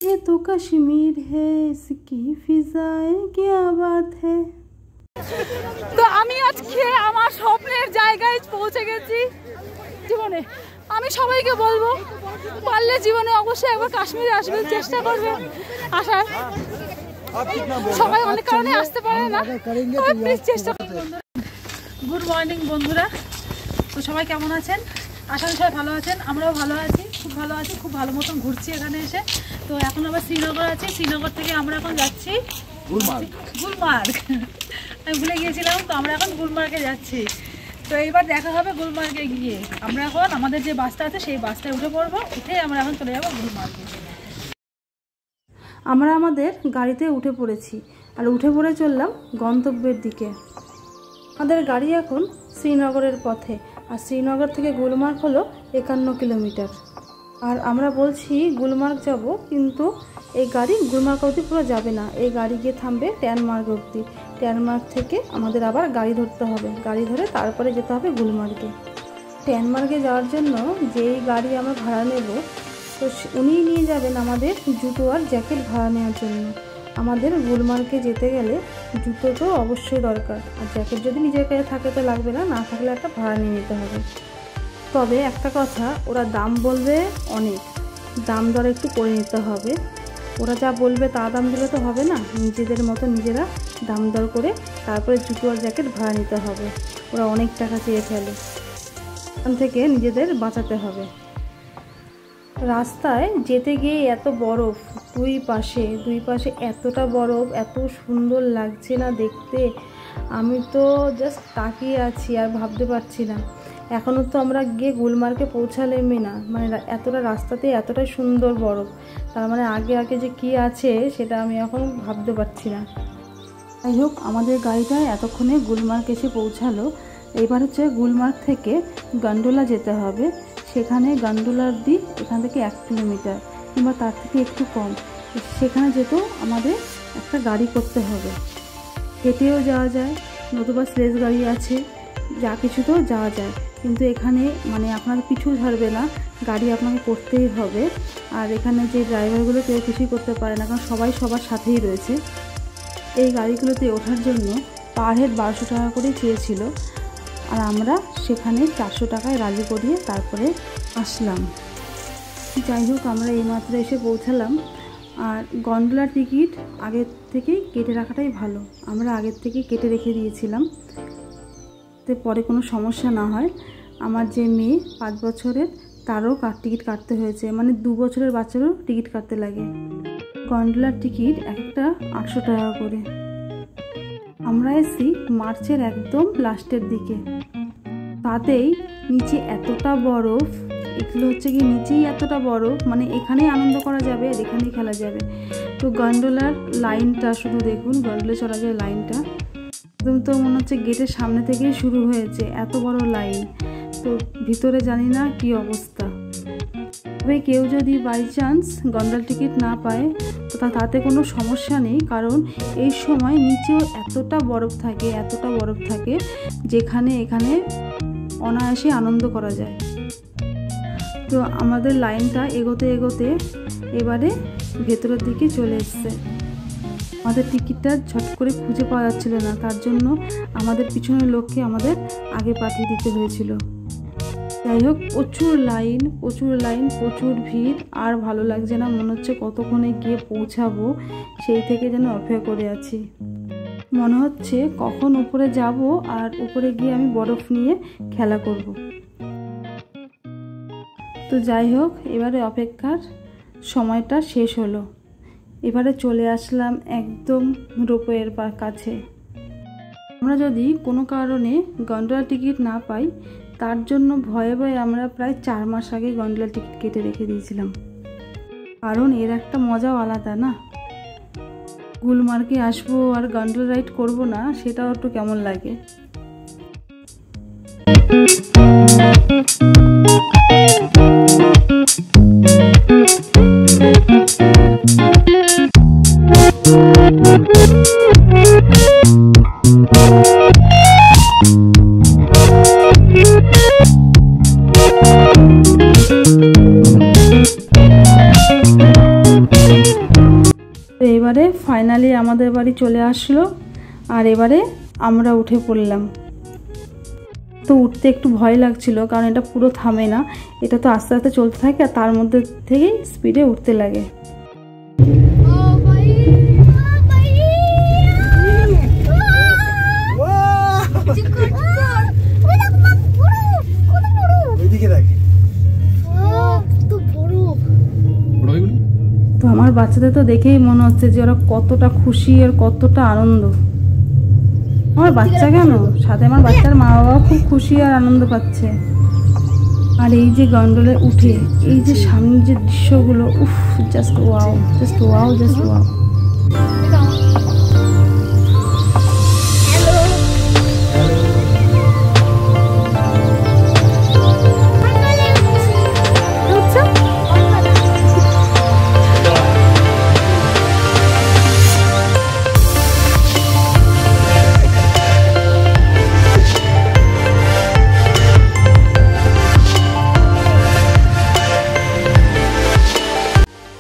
ये तो कश्मीर है, इसकी फिजाएं क्या बात है। তো আমি আজকে আমার স্বপ্নের জায়গায় পৌঁছে গেছি জীবনে। আমি সবাইকে বলবো পারলে জীবনে অবশ্যই একবার কাশ্মীরে আসবেন, চেষ্টা করবেন আসার। সবাই অনেক কারণে আসতে পারে না, প্লিজ চেষ্টা করবেন। গুড মর্নিং বন্ধুরা, তো সবাই কেমন আছেন? আশা করি সবাই ভালো আছেন, আমরাও ভালো আছি, খুব ভালো আছি, খুব ভালো মতন ঘুরছি এখানে এসে। তো এখন আবার শ্রীনগর আছি, শ্রীনগর থেকে আমরা এখন যাচ্ছি গুলমার্গ। আমি ভুলে গিয়েছিলাম, তো আমরা এখন গুলমার্গে যাচ্ছি। তো এইবার দেখা হবে গুলমার্গে গিয়ে। আমরা এখন আমাদের যে বাসটা আছে সেই বাসটায় উঠে পড়বো, উঠে আমরা এখন চলে যাবো গুলমার্গে। আমরা আমাদের গাড়িতে উঠে পড়েছি আর উঠে পড়ে চললাম গন্তব্যের দিকে। আমাদের গাড়ি এখন শ্রীনগরের পথে, আর শ্রীনগর থেকে গুলমার্গ হলো 51 কিলোমিটার। আর আমরা বলছি গুলমার্গ যাব, কিন্তু এই গাড়ি গুলমার্গ অবধি পুরো যাবে না, এই গাড়ি গিয়ে থামবে ট্যানমার্গ অবধি। ট্যানমার্গ থেকে আমাদের আবার গাড়ি ধরতে হবে, গাড়ি ধরে তারপরে যেতে হবে গুলমার্গে। ট্যানমার্গে যাওয়ার জন্য যেই গাড়ি আমরা ভাড়া নেব, তো উনিই নিয়ে যাবেন আমাদের জুতো আর জ্যাকেট ভাড়া নেওয়ার জন্য। আমাদের গুলমার্গে যেতে গেলে জুতো তো অবশ্যই দরকার, আর জ্যাকেট যদি নিজের কাছে থাকে তো লাগবে না, না থাকলে একটা ভাড়া নিয়ে নিতে হবে। তবে একটা কথা, ওরা দাম বলবে অনেক, দাম দর একটু করে নিতে হবে। ওরা যা বলবে তা দাম দিলে তো হবে না, নিজেদের মতো নিজেরা দাম দর করে তারপরে জুতো আর জ্যাকেট ভাড়া নিতে হবে। ওরা অনেক টাকা চেয়ে ফেলে, ওখান থেকে নিজেদের বাঁচাতে হবে। রাস্তায় যেতে গিয়ে এত বরফ, দুই পাশে এতটা বরফ, এত সুন্দর লাগছে না দেখতে। আমি তো জাস্ট তাকিয়ে আছি আর ভাবতে পারছি না। এখনও তো আমরা গিয়ে গুলমার্গে পৌঁছালামই না, মানে এতটা রাস্তাতে এতটাই সুন্দর বরফ, তার মানে আগে আগে যে কী আছে সেটা আমি এখন ভাবতে পারছি না। যাই হোক, আমাদের গাড়িটা এতক্ষণে গুলমার্গ এসে পৌঁছালো। এবার হচ্ছে গুলমার্গ থেকে গন্ডোলা যেতে হবে। সেখানে গন্ডোলা অবধি এখান থেকে 1 কিলোমিটার কিংবা তার থেকে একটু কম। সেখানে যেতেও আমাদের একটা গাড়ি করতে হবে। হেঁটেও যাওয়া যায়, নতুবা স্লেজ গাড়ি আছে, যা কিছুতেও যাওয়া যায়। কিন্তু এখানে মানে আপনার পিছু ছাড়বে না, গাড়ি আপনাকে করতেই হবে। আর এখানে যে ড্রাইভারগুলো কেউ কিছুই করতে পারে না, কারণ সবাই সবার সাথেই রয়েছে। এই গাড়িগুলোতে ওঠার জন্য পার হেড 1200 টাকা করে চেয়েছিল, আর আমরা সেখানে 400 টাকায় রাজি করিয়ে তারপরে আসলাম। যাই হোক, আমরা এইমাত্র এসে পৌঁছালাম। আর গন্ডোলার টিকিট আগের থেকেই কেটে রাখাটাই ভালো, আমরা আগের থেকেই কেটে রেখে দিয়েছিলাম, তে পরে কোনো সমস্যা না হয়। আমার যে মেয়ে 5 বছরের, তারও টিকিট কাটতে হয়েছে, মানে 2 বছরের বাচ্চারও টিকিট কাটতে লাগে। গন্ডোলার টিকিট একটা 800 টাকা করে। আমরা এসেছি মার্চের একদম লাস্টের দিকে, তাতেই নিচে এতটা বরফ। এগুলো হচ্ছে কি নিচেই এতটা বরফ, মানে এখানেই আনন্দ করা যাবে আর এখানেই খেলা যাবে। তো গন্ডোলার লাইনটা শুধু দেখুন, গন্ডোলা চড়া যায় লাইনটা একদম, তো মনে হচ্ছে গেটের সামনে থেকেই শুরু হয়েছে, এত বড় লাইন। তো ভিতরে জানি না কি অবস্থা। তবে কেউ যদি বাই চান্স গন্ডোলার টিকিট না পায় তো তাতে কোনো সমস্যা নেই, কারণ এই সময় নিচেও এতটা বরফ থাকে যেখানে এখানে অনায়াসে আনন্দ করা যায়। তো আমাদের লাইনটা এগোতে এগোতে এবারে ভেতরের দিকে চলে এসছে। আমাদের টিকিটটা ঝট করে খুঁজে পাওয়া যাচ্ছিল না, তার জন্য আমাদের পিছনের লোককে আমাদের আগে পাঠিয়ে দিতে হয়েছিল। যাই হোক, প্রচুর লাইন, প্রচুর ভিড়, আর ভালো লাগছে না, মনে হচ্ছে কতক্ষণে গিয়ে পৌঁছাবো সেই থেকে যেন অপেক্ষা করে আছি। মনে হচ্ছে কখন উপরে যাব আর উপরে গিয়ে আমি বরফ নিয়ে খেলা করব। তো যাই হোক, এবারে অপেক্ষার সময়টা শেষ হলো। এবারে চলে আসলাম একদম রোপওয়ের কাছে। আমরা যদি কোনো কারণে গন্ডোলা টিকিট না পাই, তার জন্য ভয়ে ভয়ে আমরা প্রায় 4 মাস আগে গন্ডোলা টিকিট কেটে রেখে দিয়েছিলাম, কারণ এর একটা মজাও আলাদা না। গুলমার্গে আসবো আর গন্ডোলা রাইড করবো না, সেটাও একটু কেমন লাগে। এবারে ফাইনালি আমাদের বাড়ি চলে আসলো, আর এবারে আমরা উঠে পড়লাম। তো উঠতে একটু ভয় লাগছিল, কারণ এটা পুরো থামে না, এটা তো আস্তে আস্তে চলতে থাকে আর তার মধ্যে থেকেই স্পিডে উঠতে লাগে। তো আমার বাচ্চাদের তো দেখেই মনে হচ্ছে যে ওরা কতটা খুশি আর কতটা আনন্দ। আমার বাচ্চা কেন, সাথে আমার বাচ্চার মা বাবাও খুব খুশি আর আনন্দ পাচ্ছে। আর এই যে গন্ডোলে উঠে এই যে সামনের যে দৃশ্যগুলো, উফ, just wow, just wow, just wow.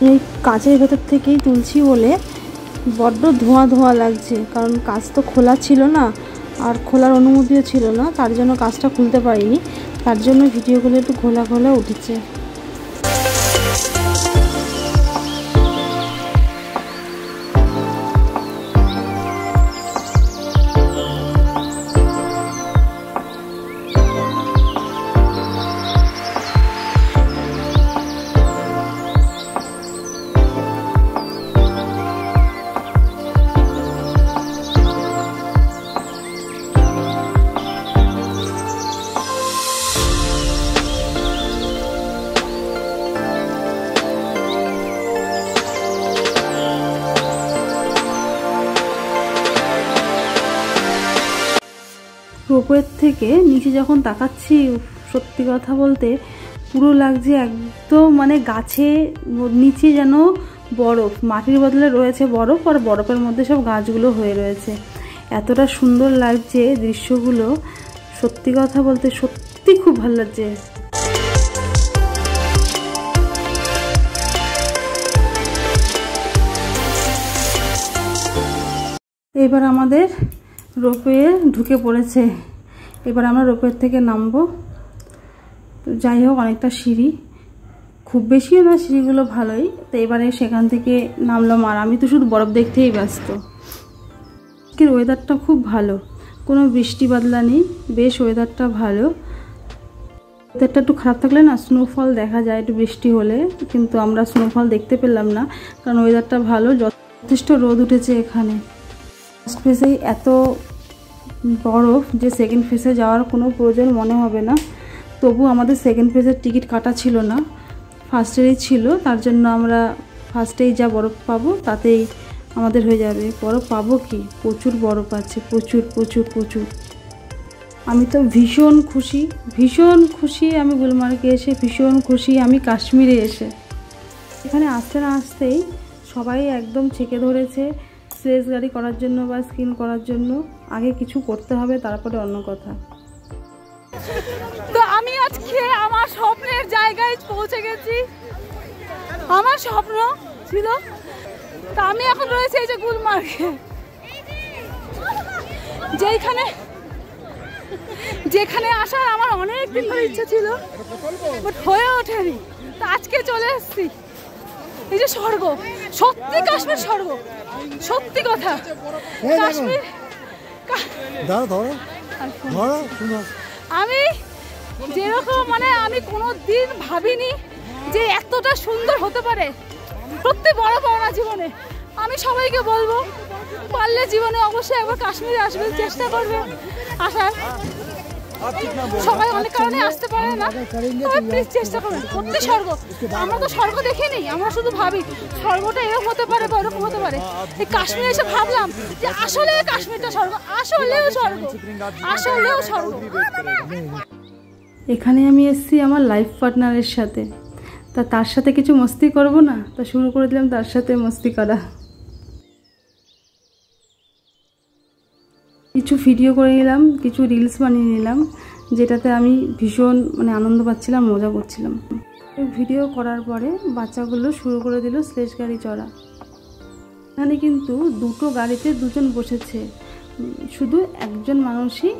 এই কাচের ভেতর থেকেই তুলছি বলে বড্ড ধোঁয়া ধোঁয়া লাগছে, কারণ কাচ তো খোলা ছিল না আর খোলার অনুমতিও ছিল না, তার জন্য কাচটা খুলতে পারিনি, তার জন্য ভিডিওগুলো একটু ঘোলা ঘোলা উঠেছে। রোপওয়ের থেকে নিচে যখন তাকাচ্ছি, সত্যি কথা বলতে পুরো লাগছে একদম মানে গাছে নিচে যেন বরফ, মাটির বদলে রয়েছে বরফ, আর বরফের মধ্যে সব গাছগুলো হয়ে রয়েছে। এতটা সুন্দর লাগছে দৃশ্যগুলো, সত্যি কথা বলতে সত্যি খুব ভালো লাগছে। এবার আমাদের রোপওয়ে ঢুকে পড়েছে, এবার আমরা রোপওয়ের থেকে নামবো। তো যাই হোক, অনেকটা সিঁড়ি, খুব বেশিও না, সিঁড়িগুলো ভালোই। তো এবারে সেখান থেকে নামলাম, আর আমি তো শুধু বরফ দেখতেই ব্যস্ত। আজকের ওয়েদারটা খুব ভালো, কোনো বৃষ্টি বাদলা নেই, বেশ ওয়েদারটা ভালো। ওয়েদারটা একটু খারাপ থাকলে না স্নোফল দেখা যায় একটু বৃষ্টি হলে, কিন্তু আমরা স্নোফল দেখতে পেলাম না, কারণ ওয়েদারটা ভালো, যথেষ্ট রোদ উঠেছে এখানে। ফার্স্ট ফেসেই এত বরফ যে সেকেন্ড ফেসে যাওয়ার কোনো প্রয়োজন মনে হবে না। তবু আমাদের সেকেন্ড ফেসের টিকিট কাটা ছিল না, ফার্স্টেরই ছিল, তার জন্য আমরা ফার্স্টেই যা বরফ পাবো তাতেই আমাদের হয়ে যাবে। বরফ পাবো কি, প্রচুর বরফ আছে, প্রচুর প্রচুর প্রচুর। আমি তো ভীষণ খুশি, ভীষণ খুশি আমি গুলমার্গে এসে, ভীষণ খুশি আমি কাশ্মীরে এসে। এখানে আসতে না আসতেই সবাই একদম ছেঁকে ধরেছে স্লেজ গাড়ি করার জন্য বা স্কিন করার জন্য। আগে কিছু করতে হবে, তারপরে অন্য কথা। তো আমি আজকে আমার স্বপ্নের জায়গায় পৌঁছে গেছি, আমার স্বপ্ন ছিল। তা আমি এখন রয়েছে এই যে গুলমার্গে, যেখানে আসার আমার অনেক দিন ধরে ইচ্ছা ছিল, বাট হয়ে ওঠেনি। তা আজকে চলে এসেছি। এই যে স্বর্গ, সত্যি কাশ্মীর স্বর্গ, সত্যি কথা। কাশ্মীর আমি যেরকম মানে আমি কোনোদিন ভাবিনি যে এতটা সুন্দর হতে পারে। সত্যি বড় পাওনা জীবনে। আমি সবাইকে বলবো, পারলে জীবনে অবশ্যই একবার কাশ্মীরে আসবে, চেষ্টা করবে আসার। সবাই অনেক কারণে আসতে পারে না, তবে প্লিজ চেষ্টা করবেন। সত্যি স্বর্গ। আমরা তো স্বর্গ দেখিনি, আমরা শুধু ভাবি স্বর্গটা এরকম হতে পারে বা এরকম হতে পারে। এই কাশ্মীরে এসে ভাবলাম যে আসলে কাশ্মীরটা স্বর্গ, আসলেও স্বর্গ, আসলেও স্বর্গ। এখানে আমি এসেছি আমার লাইফ পার্টনারের সাথে, তার সাথে কিছু মস্তি করব না, তা শুরু করে দিলাম তার সাথে মস্তি করা। কিছু ভিডিও করে নিলাম, কিছু রিলস বানিয়ে নিলাম, যেটাতে আমি ভীষণ মানে আনন্দ পাচ্ছিলাম, মজা করছিলাম। ভিডিও করার পরে বাচ্চাগুলো শুরু করে দিল স্লেজ গাড়ি চড়া। এখানে কিন্তু দুটো গাড়িতে দুজন বসেছে, শুধু একজন মানুষই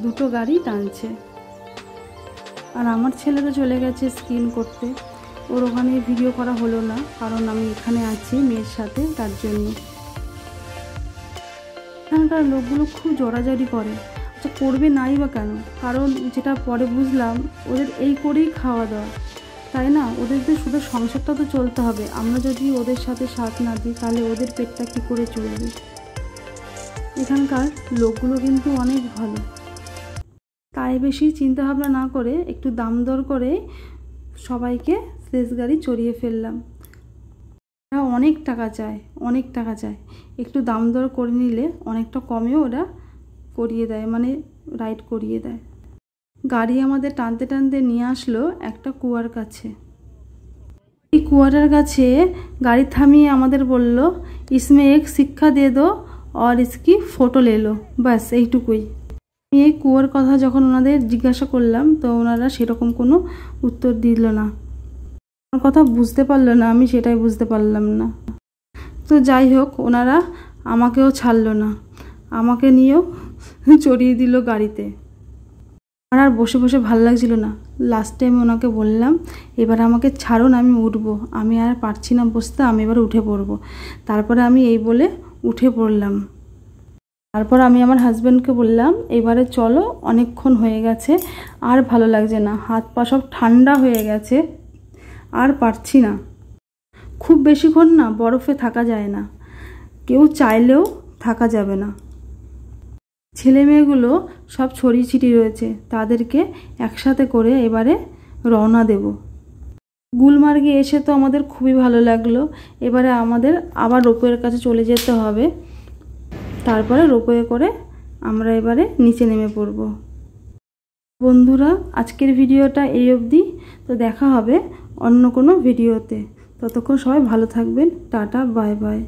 দুটো গাড়ি টানছে। আর আমার ছেলে তো চলে গেছে স্কিন করতে, ওর ওখানে ভিডিও করা হলো না, কারণ আমি এখানে আছি মেয়ের সাথে, তার জন্য। এখানকার লোকগুলো খুব জোরাজোরি করে। আচ্ছা করবে নাই বা কেন, কারণ যেটা পরে বুঝলাম ওদের এই করেই খাওয়া দাওয়া, তাই না? ওদের তো শুধু সংসারটা তো চলতে হবে, আমরা যদি ওদের সাথে সাথ না দিই তাহলে ওদের পেটটা কী করে চলবে। এখানকার লোকগুলো কিন্তু অনেক ভালো, তাই বেশি চিন্তাভাবনা না করে একটু দাম দর করে সবাইকে শেষ গাড়ি চড়িয়ে ফেললাম। ওরা অনেক টাকা চায়, অনেক টাকা চায়, একটু দাম দর করে নিলে অনেকটা কমেও ওরা করিয়ে দেয়, মানে রাইড করিয়ে দেয়। গাড়ি আমাদের টানতে টানতে নিয়ে আসলো একটা কুয়ার কাছে। এই কুয়াটার কাছে গাড়ি থামিয়ে আমাদের বলল, ইসমে এক শিক্ষা দিয়ে দো আর ইসকি ফটো ले लो, ব্যাস এইটুকুই। এই কুয়ার কথা যখন ওনাদের জিজ্ঞাসা করলাম তো ওনারা সেরকম কোনো উত্তর দিল না, আমার কথা বুঝতে পারলো না, আমি সেটাই বুঝতে পারলাম না। তো যাই হোক, ওনারা আমাকেও ছাড়লো না, আমাকে নিয়েও চড়িয়ে দিল গাড়িতে। আমার আর বসে বসে ভালো লাগছিল না। লাস্ট টাইম ওনাকে বললাম, এবার আমাকে ছাড়ুন, আমি উঠবো, আমি আর পারছি না বসতে, আমি এবার উঠে পড়বো। তারপরে আমি এই বলে উঠে পড়লাম। তারপর আমি আমার হাজব্যান্ডকে বললাম, এবারে চলো, অনেকক্ষণ হয়ে গেছে, আর ভালো লাগছে না, হাত পা সব ঠান্ডা হয়ে গেছে, আর পারছি না। খুব বেশিক্ষণ না বরফে থাকা যায় না, কেউ চাইলেও থাকা যাবে না। ছেলে মেয়েগুলো সব ছড়িয়ে ছিটিয়ে রয়েছে, তাদেরকে একসাথে করে এবারে রওনা দেব। গুলমার্গে এসে তো আমাদের খুবই ভালো লাগলো, এবারে আমাদের আবার রোপওয়ের কাছে চলে যেতে হবে, তারপরে রোপওয়ে করে আমরা এবারে নিচে নেমে পড়ব। বন্ধুরা, আজকের ভিডিওটা এই অবধি, তো দেখা হবে অন্য কোনো ভিডিওতে। ততক্ষণ সবাই ভালো থাকবেন, টাটা, বাই বাই।